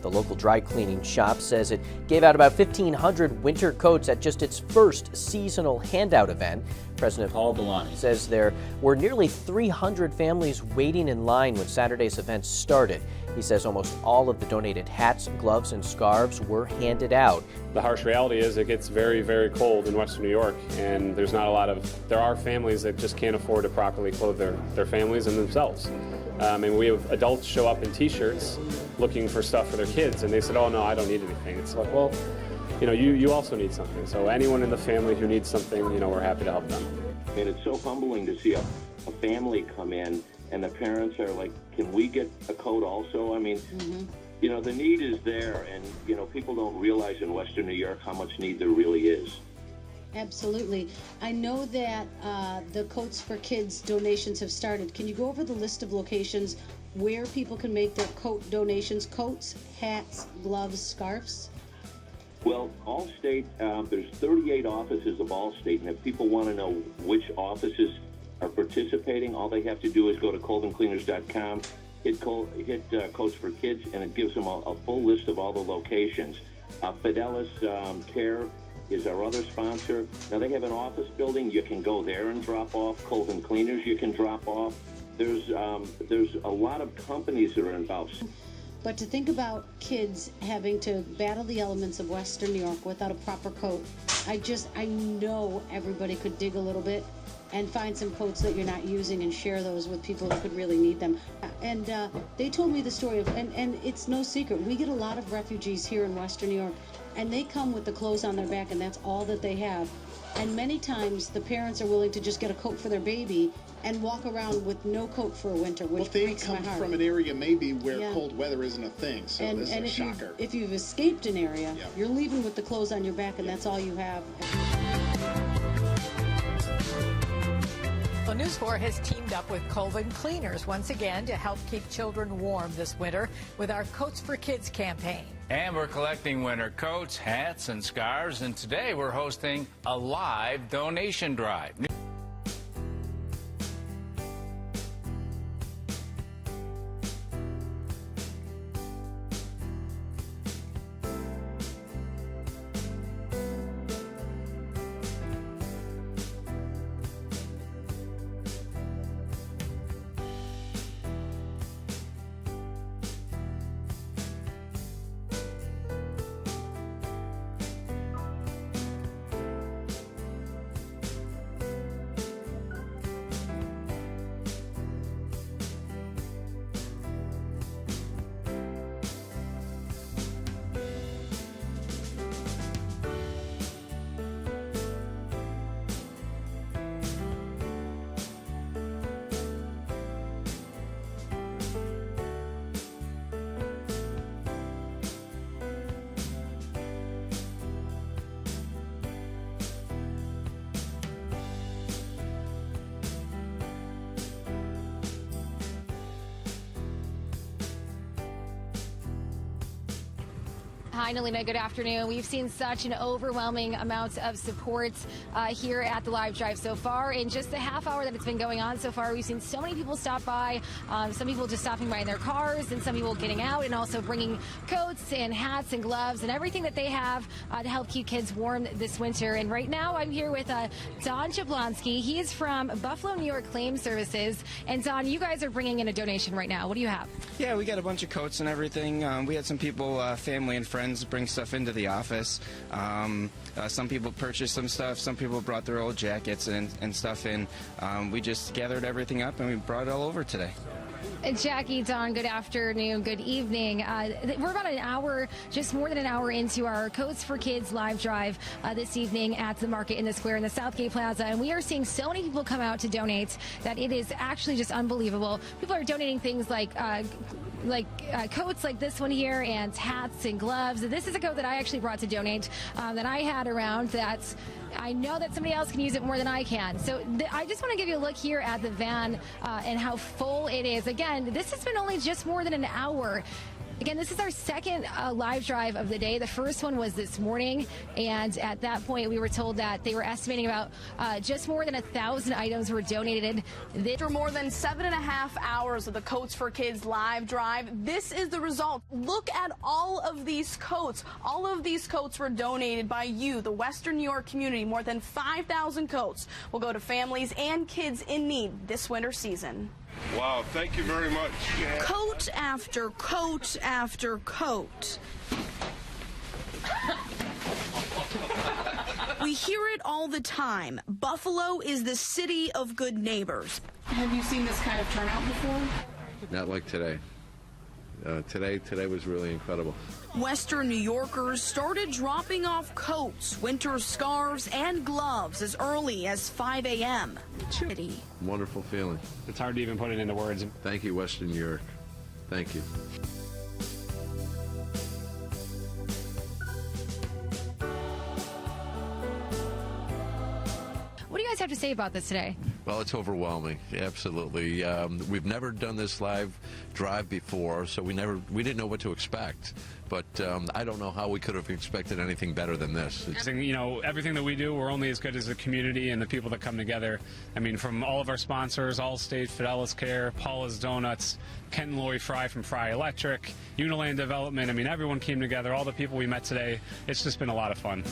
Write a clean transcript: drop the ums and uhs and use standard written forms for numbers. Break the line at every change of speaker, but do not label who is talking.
The local dry cleaning shop says it gave out about 1,500 winter coats at just its first seasonal handout event. President
Paul Belani
says there were nearly 300 families waiting in line when Saturday's event started. He says almost all of the donated hats, gloves, and scarves were handed out.
The harsh reality is it gets very, very cold in Western New York, and there are families that just can't afford to properly clothe their families and themselves. And we have adults show up in t-shirts looking for stuff for their kids, and they said, oh no, I don't need anything. It's like, well, you also need something. So anyone in the family who needs something, we're happy to help them.
And it's so humbling to see a family come in and the parents are like, can we get a coat also? I mean, the need is there, and, people don't realize in Western New York how much need there really is.
Absolutely. I know that the Coats for Kids donations have started. Can you go over the list of locations where people can make their coat donations? Coats, hats, gloves, scarves?
Well, Allstate, there's 38 offices of Allstate, and if people want to know which offices are participating, all they have to do is go to colvincleaners.com, hit Coats for Kids, and it gives them a full list of all the locations. Fidelis Care is our other sponsor. Now, they have an office building. You can go there and drop off. Colvin Cleaners you can drop off. There's a lot of companies that are involved.
But to think about kids having to battle the elements of Western New York without a proper coat, I know everybody could dig a little bit and find some coats that you're not using and share those with people who could really need them. And they told me the story of, and it's no secret, we get a lot of refugees here in Western New York, and they come with the clothes on their back, and that's all that they have. And many times the parents are willing to just get a coat for their baby and walk around with no coat for a winter, which breaks my heart.
They come from an area maybe where cold weather isn't a thing, so this is a shocker.
If you've escaped an area, you're leaving with the clothes on your back, and that's all you have.
Well, News 4 has teamed up with Colvin Cleaners once again to help keep children warm this winter with our Coats for Kids campaign.
And we're collecting winter coats, hats, and scarves, and today we're hosting a live donation drive.
Hi, Nalina. Good afternoon. We've seen such an overwhelming amount of support here at the live drive so far. In just the half hour that it's been going on so far, we've seen so many people stop by, some people just stopping by in their cars, and some people getting out and also bringing coats and hats and gloves and everything that they have to help keep kids warm this winter. And right now I'm here with Don Jablonski. He is from Buffalo, New York Claim Services. And Don, you guys are bringing in a donation right now. What do you have?
Yeah, we got a bunch of coats and everything. We had some people, family and friends, bring stuff into the office. Some people purchased some stuff. Some people brought their old jackets and stuff in. We just gathered everything up and we brought it all over today.
Jackie, Don, good afternoon, good evening. We're about an hour, just more than an hour into our Coats for Kids live drive this evening at the Market in the Square in the Southgate Plaza, and we are seeing so many people come out to donate that it is actually just unbelievable. People are donating things like coats like this one here and hats and gloves. This is a coat that I actually brought to donate that I had around that I know that somebody else can use it more than I can. So I just want to give you a look here at the van and how full it is. Again, this has been only just more than an hour. Again, this is our second live drive of the day. The first one was this morning, and at that point, we were told that they were estimating about just more than 1,000 items were donated.
After more than 7.5 hours of the Coats for Kids live drive, this is the result. Look at all of these coats. All of these coats were donated by you, the Western New York community. More than 5,000 coats will go to families and kids in need this winter season.
Wow, thank you very much.
Coat after coat after coat. We hear it all the time. Buffalo is the city of good neighbors. Have you seen this kind of turnout before?
Not like today. Today was really incredible.
Western New Yorkers started dropping off coats, winter scarves, and gloves as early as 5 a.m.
Wonderful feeling.
It's hard to even put it into words.
Thank you, Western New York. Thank you.
What do you guys have to say about this today?
Well, it's overwhelming. Absolutely. We've never done this live drive before, so we didn't know what to expect. But I don't know how we could have expected anything better than this.
You know, everything that we do, we're only as good as the community and the people that come together. I mean, from all of our sponsors, Allstate, Fidelis Care, Paula's Donuts, Ken and Lori Fry from Fry Electric, Uniland Development. I mean, everyone came together, all the people we met today. It's just been a lot of fun.